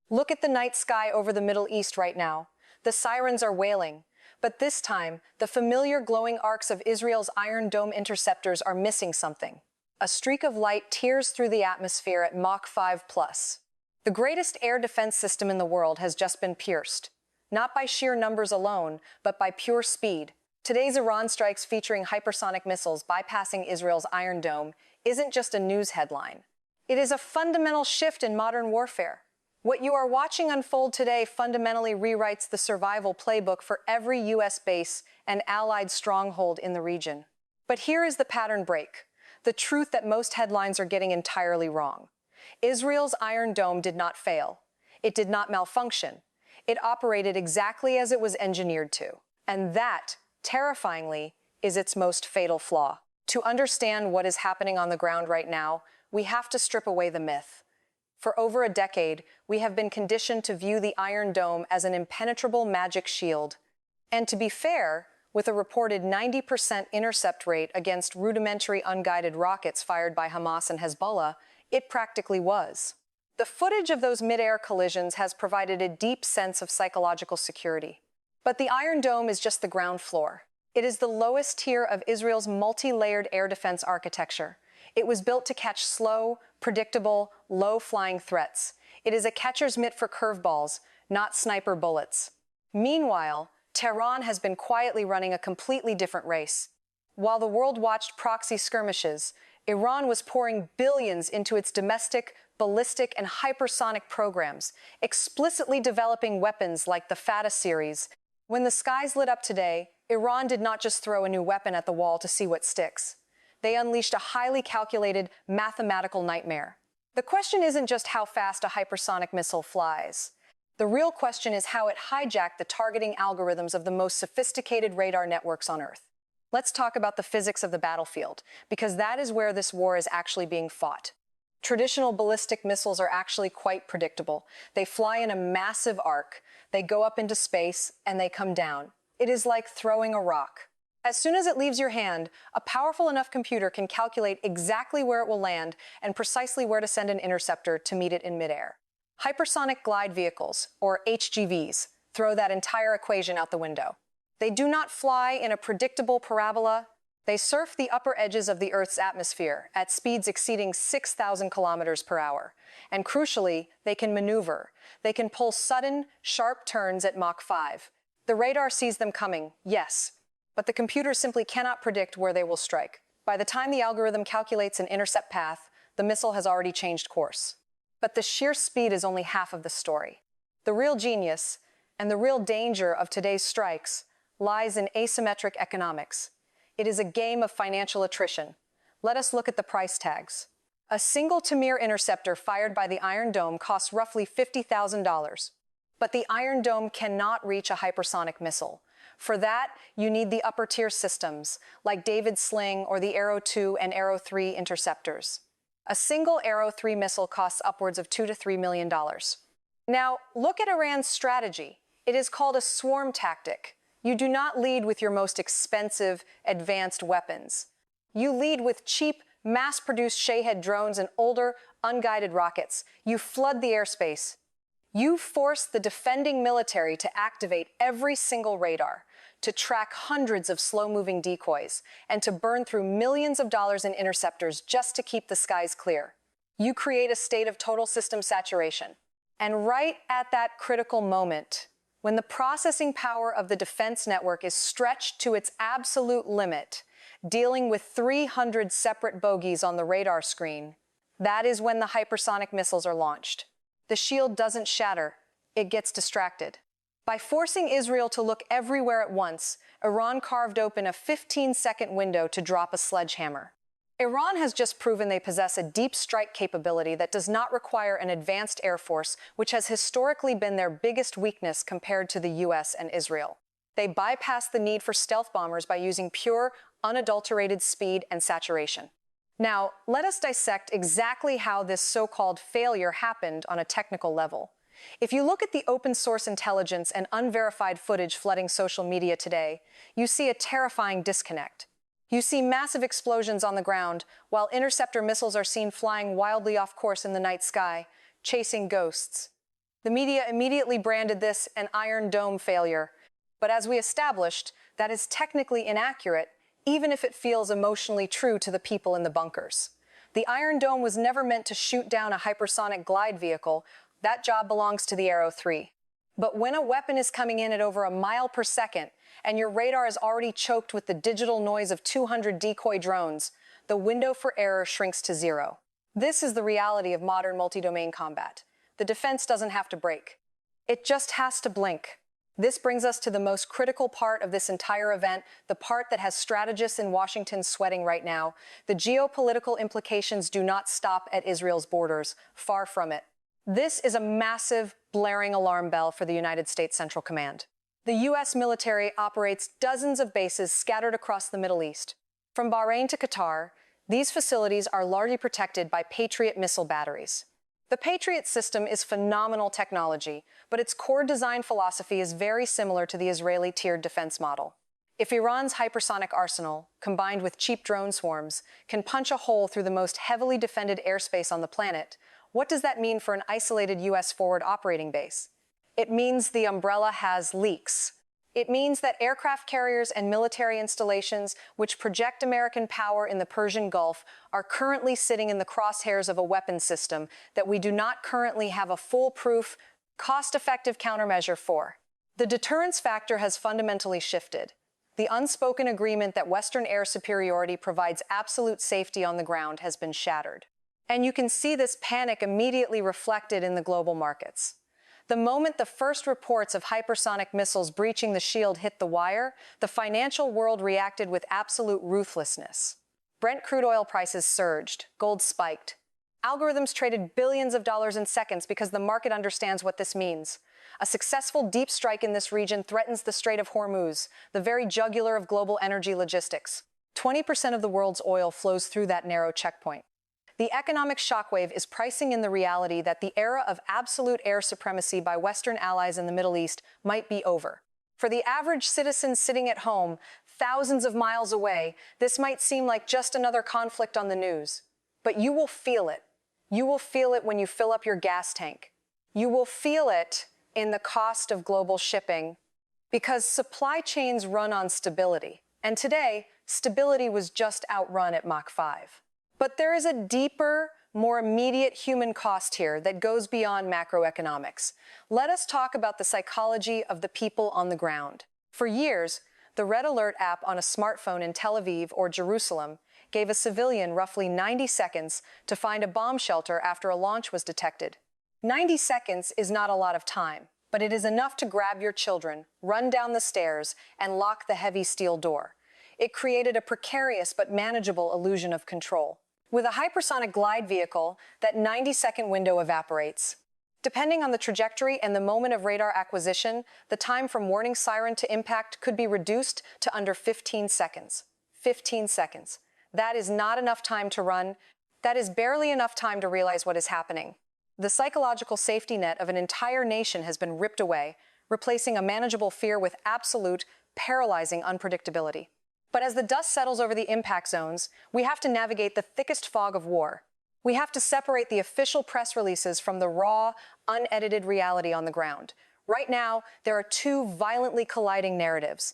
Look at the night sky over the Middle East right now. The sirens are wailing. But this time, the familiar glowing arcs of Israel's Iron Dome interceptors are missing something. A streak of light tears through the atmosphere at Mach 5+. The greatest air defense system in the world has just been pierced. Not by sheer numbers alone, but by pure speed. Today's Iran strikes featuring hypersonic missiles bypassing Israel's Iron Dome isn't just a news headline. It is a fundamental shift in modern warfare. What you are watching unfold today fundamentally rewrites the survival playbook for every U.S. base and allied stronghold in the region. But here is the pattern break, the truth that most headlines are getting entirely wrong. Israel's Iron Dome did not fail. It did not malfunction. It operated exactly as it was engineered to. And that, terrifyingly, is its most fatal flaw. To understand what is happening on the ground right now, we have to strip away the myth. For over a decade, we have been conditioned to view the Iron Dome as an impenetrable magic shield. And to be fair, with a reported 90% intercept rate against rudimentary unguided rockets fired by Hamas and Hezbollah, it practically was. The footage of those mid-air collisions has provided a deep sense of psychological security. But the Iron Dome is just the ground floor. It is the lowest tier of Israel's multi-layered air defense architecture. It was built to catch slow, predictable, low-flying threats. It is a catcher's mitt for curveballs, not sniper bullets. Meanwhile, Tehran has been quietly running a completely different race. While the world watched proxy skirmishes, Iran was pouring billions into its domestic, ballistic, and hypersonic programs, explicitly developing weapons like the Fatah series. When the skies lit up today, Iran did not just throw a new weapon at the wall to see what sticks. They unleashed a highly calculated, mathematical nightmare. The question isn't just how fast a hypersonic missile flies. The real question is how it hijacked the targeting algorithms of the most sophisticated radar networks on Earth. Let's talk about the physics of the battlefield, because that is where this war is actually being fought. Traditional ballistic missiles are actually quite predictable. They fly in a massive arc, they go up into space, and they come down. It is like throwing a rock. As soon as it leaves your hand, a powerful enough computer can calculate exactly where it will land and precisely where to send an interceptor to meet it in midair. Hypersonic Glide Vehicles, or HGVs, throw that entire equation out the window. They do not fly in a predictable parabola. They surf the upper edges of the Earth's atmosphere at speeds exceeding 6,000 kilometers per hour. And crucially, they can maneuver. They can pull sudden, sharp turns at Mach 5. The radar sees them coming, yes, but the computer simply cannot predict where they will strike. By the time the algorithm calculates an intercept path, the missile has already changed course. But the sheer speed is only half of the story. The real genius, and the real danger of today's strikes, lies in asymmetric economics. It is a game of financial attrition. Let us look at the price tags. A single Tamir interceptor fired by the Iron Dome costs roughly $50,000. But the Iron Dome cannot reach a hypersonic missile. For that, you need the upper-tier systems, like David's Sling or the Arrow 2 and Arrow 3 interceptors. A single Arrow 3 missile costs upwards of $2 to $3 million. Now, look at Iran's strategy. It is called a swarm tactic. You do not lead with your most expensive, advanced weapons. You lead with cheap, mass-produced Shahed drones and older, unguided rockets. You flood the airspace. You force the defending military to activate every single radar, to track hundreds of slow-moving decoys, and to burn through millions of dollars in interceptors just to keep the skies clear. You create a state of total system saturation. And right at that critical moment, when the processing power of the defense network is stretched to its absolute limit, dealing with 300 separate bogies on the radar screen, that is when the hypersonic missiles are launched. The shield doesn't shatter, it gets distracted. By forcing Israel to look everywhere at once, Iran carved open a 15-second window to drop a sledgehammer. Iran has just proven they possess a deep strike capability that does not require an advanced air force, which has historically been their biggest weakness compared to the US and Israel. They bypass the need for stealth bombers by using pure, unadulterated speed and saturation. Now, let us dissect exactly how this so-called failure happened on a technical level. If you look at the open-source intelligence and unverified footage flooding social media today, you see a terrifying disconnect. You see massive explosions on the ground, while interceptor missiles are seen flying wildly off course in the night sky, chasing ghosts. The media immediately branded this an Iron Dome failure. But as we established, that is technically inaccurate, even if it feels emotionally true to the people in the bunkers. The Iron Dome was never meant to shoot down a hypersonic glide vehicle. That job belongs to the Arrow 3. But when a weapon is coming in at over a mile per second, and your radar is already choked with the digital noise of 200 decoy drones, the window for error shrinks to zero. This is the reality of modern multi-domain combat. The defense doesn't have to break. It just has to blink. This brings us to the most critical part of this entire event, the part that has strategists in Washington sweating right now. The geopolitical implications do not stop at Israel's borders, far from it. This is a massive, blaring alarm bell for the United States Central Command. The U.S. military operates dozens of bases scattered across the Middle East. From Bahrain to Qatar, these facilities are largely protected by Patriot missile batteries. The Patriot system is phenomenal technology, but its core design philosophy is very similar to the Israeli tiered defense model. If Iran's hypersonic arsenal, combined with cheap drone swarms, can punch a hole through the most heavily defended airspace on the planet, what does that mean for an isolated U.S. forward operating base? It means the umbrella has leaks. It means that aircraft carriers and military installations which project American power in the Persian Gulf are currently sitting in the crosshairs of a weapons system that we do not currently have a foolproof, cost-effective countermeasure for. The deterrence factor has fundamentally shifted. The unspoken agreement that Western air superiority provides absolute safety on the ground has been shattered. And you can see this panic immediately reflected in the global markets. The moment the first reports of hypersonic missiles breaching the shield hit the wire, the financial world reacted with absolute ruthlessness. Brent crude oil prices surged, gold spiked. Algorithms traded billions of dollars in seconds because the market understands what this means. A successful deep strike in this region threatens the Strait of Hormuz, the very jugular of global energy logistics. 20% of the world's oil flows through that narrow checkpoint. The economic shockwave is pricing in the reality that the era of absolute air supremacy by Western allies in the Middle East might be over. For the average citizen sitting at home, thousands of miles away, this might seem like just another conflict on the news. But you will feel it. You will feel it when you fill up your gas tank. You will feel it in the cost of global shipping, because supply chains run on stability. And today, stability was just outrun at Mach 5. But there is a deeper, more immediate human cost here that goes beyond macroeconomics. Let us talk about the psychology of the people on the ground. For years, the Red Alert app on a smartphone in Tel Aviv or Jerusalem gave a civilian roughly 90 seconds to find a bomb shelter after a launch was detected. 90 seconds is not a lot of time, but it is enough to grab your children, run down the stairs, and lock the heavy steel door. It created a precarious but manageable illusion of control. With a hypersonic glide vehicle, that 90-second window evaporates. Depending on the trajectory and the moment of radar acquisition, the time from warning siren to impact could be reduced to under 15 seconds. 15 seconds. That is not enough time to run. That is barely enough time to realize what is happening. The psychological safety net of an entire nation has been ripped away, replacing a manageable fear with absolute, paralyzing unpredictability. But as the dust settles over the impact zones, we have to navigate the thickest fog of war. We have to separate the official press releases from the raw, unedited reality on the ground. Right now, there are two violently colliding narratives.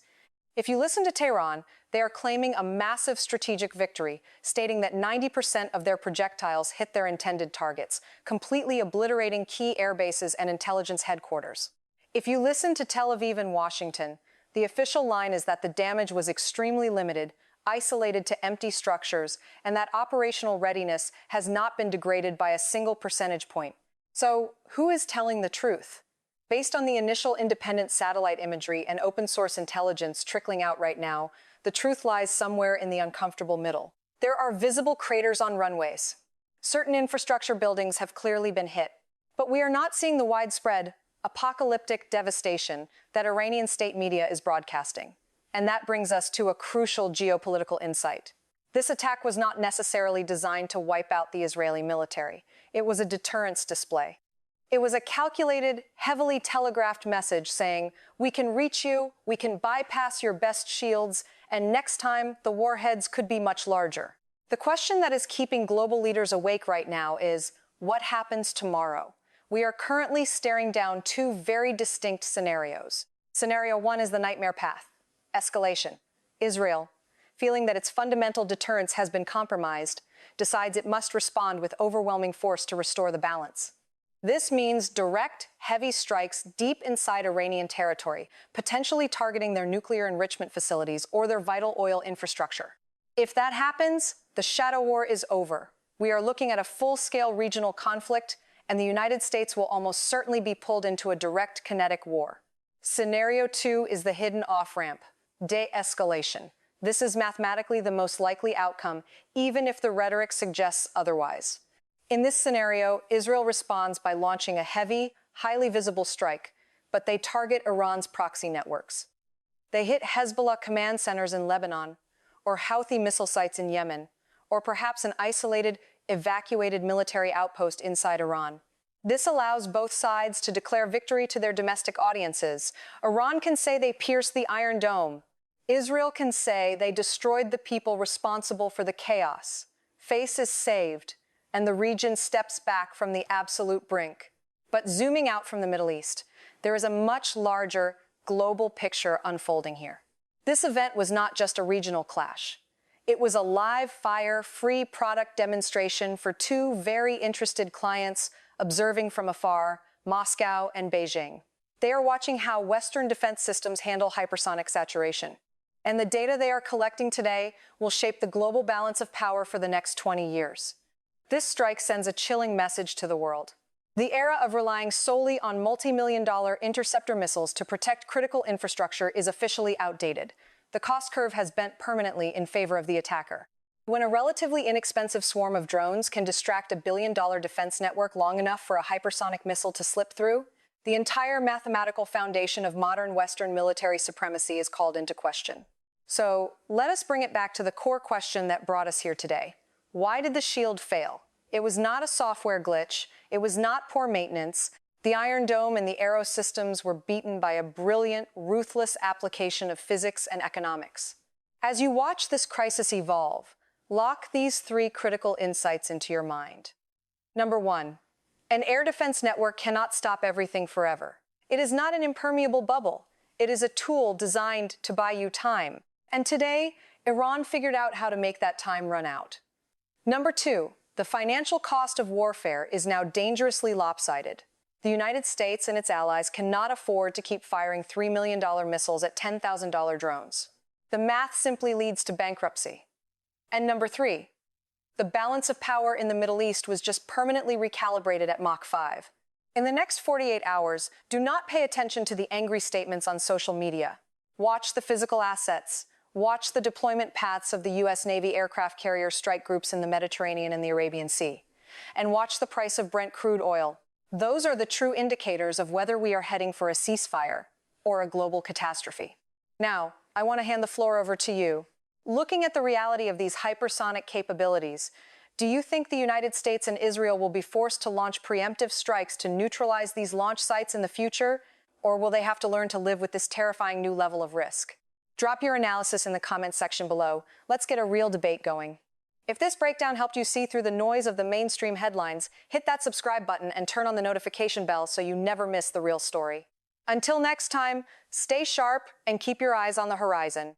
If you listen to Tehran, they are claiming a massive strategic victory, stating that 90% of their projectiles hit their intended targets, completely obliterating key air bases and intelligence headquarters. If you listen to Tel Aviv and Washington, the official line is that the damage was extremely limited, isolated to empty structures, and that operational readiness has not been degraded by a single percentage point. So, who is telling the truth? Based on the initial independent satellite imagery and open-source intelligence trickling out right now, the truth lies somewhere in the uncomfortable middle. There are visible craters on runways. Certain infrastructure buildings have clearly been hit. But we are not seeing the widespread, apocalyptic devastation that Iranian state media is broadcasting. And that brings us to a crucial geopolitical insight. This attack was not necessarily designed to wipe out the Israeli military. It was a deterrence display. It was a calculated, heavily telegraphed message saying, "We can reach you, we can bypass your best shields, and next time the warheads could be much larger." The question that is keeping global leaders awake right now is, what happens tomorrow? We are currently staring down two very distinct scenarios. Scenario 1 is the nightmare path. Escalation. Israel, feeling that its fundamental deterrence has been compromised, decides it must respond with overwhelming force to restore the balance. This means direct, heavy strikes deep inside Iranian territory, potentially targeting their nuclear enrichment facilities or their vital oil infrastructure. If that happens, the shadow war is over. We are looking at a full-scale regional conflict, and the United States will almost certainly be pulled into a direct kinetic war. Scenario 2 is the hidden off-ramp, de-escalation. This is mathematically the most likely outcome, even if the rhetoric suggests otherwise. In this scenario, Israel responds by launching a heavy, highly visible strike, but they target Iran's proxy networks. They hit Hezbollah command centers in Lebanon, or Houthi missile sites in Yemen, or perhaps an isolated, evacuated military outpost inside Iran. This allows both sides to declare victory to their domestic audiences. Iran can say they pierced the Iron Dome. Israel can say they destroyed the people responsible for the chaos. Face is saved, and the region steps back from the absolute brink. But zooming out from the Middle East, there is a much larger, global picture unfolding here. This event was not just a regional clash. It was a live-fire, free product demonstration for two very interested clients observing from afar, Moscow and Beijing. They are watching how Western defense systems handle hypersonic saturation. And the data they are collecting today will shape the global balance of power for the next 20 years. This strike sends a chilling message to the world. The era of relying solely on multi-million-dollar interceptor missiles to protect critical infrastructure is officially outdated. The cost curve has bent permanently in favor of the attacker. When a relatively inexpensive swarm of drones can distract a billion-dollar defense network long enough for a hypersonic missile to slip through, the entire mathematical foundation of modern Western military supremacy is called into question. So, let us bring it back to the core question that brought us here today. Why did the shield fail? It was not a software glitch. It was not poor maintenance. The Iron Dome and the Arrow systems were beaten by a brilliant, ruthless application of physics and economics. As you watch this crisis evolve, lock these three critical insights into your mind. Number 1, an air defense network cannot stop everything forever. It is not an impermeable bubble. It is a tool designed to buy you time. And today, Iran figured out how to make that time run out. Number 2, the financial cost of warfare is now dangerously lopsided. The United States and its allies cannot afford to keep firing $3 million missiles at $10,000 drones. The math simply leads to bankruptcy. And number 3, the balance of power in the Middle East was just permanently recalibrated at Mach 5. In the next 48 hours, do not pay attention to the angry statements on social media. Watch the physical assets. Watch the deployment paths of the U.S. Navy aircraft carrier strike groups in the Mediterranean and the Arabian Sea. And watch the price of Brent crude oil. Those are the true indicators of whether we are heading for a ceasefire or a global catastrophe. Now, I want to hand the floor over to you. Looking at the reality of these hypersonic capabilities, do you think the United States and Israel will be forced to launch preemptive strikes to neutralize these launch sites in the future, or will they have to learn to live with this terrifying new level of risk? Drop your analysis in the comments section below. Let's get a real debate going. If this breakdown helped you see through the noise of the mainstream headlines, hit that subscribe button and turn on the notification bell so you never miss the real story. Until next time, stay sharp and keep your eyes on the horizon.